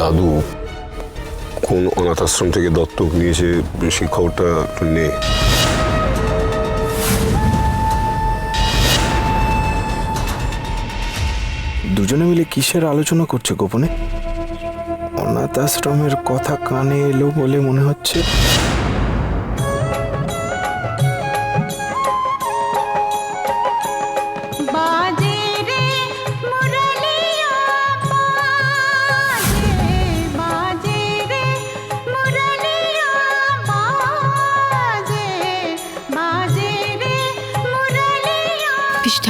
দাদু কোন অনাথ আশ্রম থেকে দত্তক নিয়েছে সেই খবরটা নেই। দুজনে মিলে কিসের আলোচনা করছে গোপনে? অনাথ আশ্রমের কথা কানে এলো বলে মনে হচ্ছে।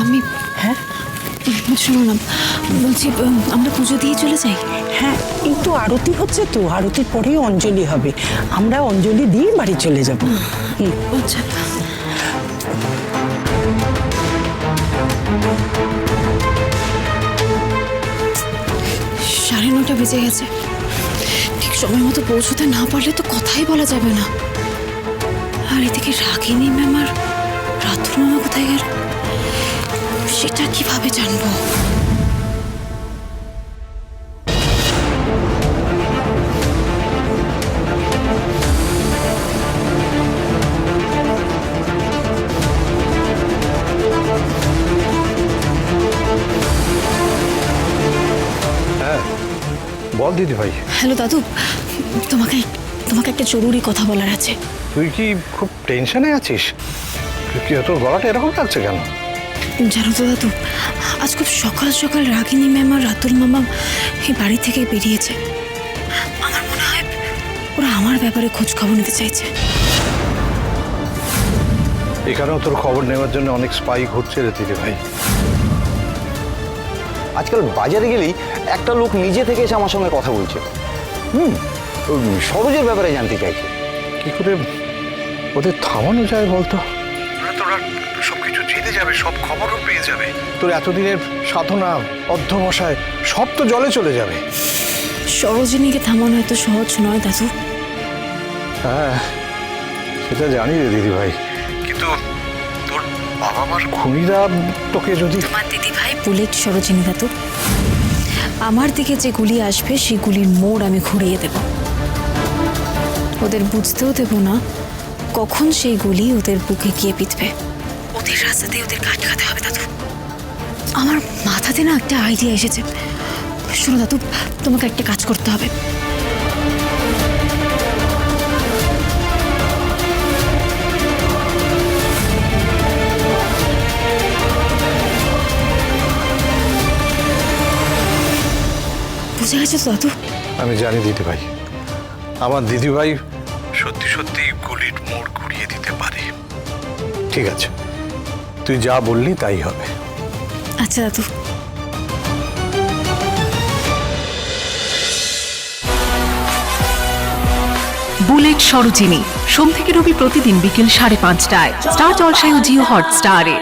আমি হ্যাঁ শোনো না, বলছি আমরা পুজো দিয়ে চলে যাই। হ্যাঁ, এই তো আরতি হচ্ছে, তো আরতির পরেই অঞ্জলি হবে, আমরা অঞ্জলি দিয়ে বাড়ি চলে যাব। আচ্ছা, 9:30 বেজে গেছে। ঠিক সময় মতো পৌঁছতে না পারলে তো কথাই বলা যাবে না। আর এদিকে রাগিনী ম্যাম আর রাতুর মামা কোথায় গেল সেটা কিভাবে জানবো? বল দিদি ভাই। হ্যালো দাদু, তোমাকে একটা জরুরি কথা বলার আছে। তুই কি খুব টেনশনে আছিস? কি তোর গলাটা এরকম লাগছে কেন? জানো তো দাদু, আজ খুব সকাল সকাল রাগিনী ম্যাম আর রাতুল মামা এই বাড়ি থেকে বেরিয়েছে। আমার মনে হয় ওরা আমার ব্যাপারে খোঁজ খবর নিতে চাইছে। এখানেও তোর খবর নেওয়ার জন্য অনেক স্পাই ঘুরছে রে দিদি ভাই। আজকাল বাজারে গেলেই একটা লোক নিজে থেকে এসে আমার সঙ্গে কথা বলছে। সরোজের ব্যাপারে জানতে চাইছে। কি করে ওদের থামানো যায় বলতো? তোরা সবকিছু জেনে যাবে, সব খবরও পেয়ে যাবে। তোর এতদিনের সাধনা অধ্যবসায় সব তো জলে চলে যাবে। সরোজিনীকে থামানো এত সহজ নয় দাদু। হ্যাঁ, সেটা জানি রে দিদি ভাই, কিন্তু তোর বাবা মার খুনিরা তোকে যদি... তোমার দিদি ভাই বুলেট সরোজিনী দাদু, আমার দিকে যে গুলি আসবে সেই গুলির মোড় আমি ঘুরিয়ে দেব। ওদের বুঝতেও দেব না কখন সেই গুলি ওদের বুকে গিয়ে পিটবে। ওদের রাস্তাতে ওদের কাট খাতে হবে দাদু। আমার মাথাতে না একটা আইডিয়া এসেছে। শোনো দাদু, তোমাকে একটা কাজ করতে হবে। বুঝে গেছে তো দাদু? আমি জানি দিদি ভাই, আমার দিদি ভাই সত্যি সত্যি গুলির মোড় ঘুরিয়ে দিতে পারে। ঠিক আছে, তুই যা বললি তাই হবে। আচ্ছা দাদু। বুলেট সরোজিনী সোম থেকে রবি প্রতিদিন বিকেল 5:30টায় স্টার জলসায় ও জিও হটস্টারে।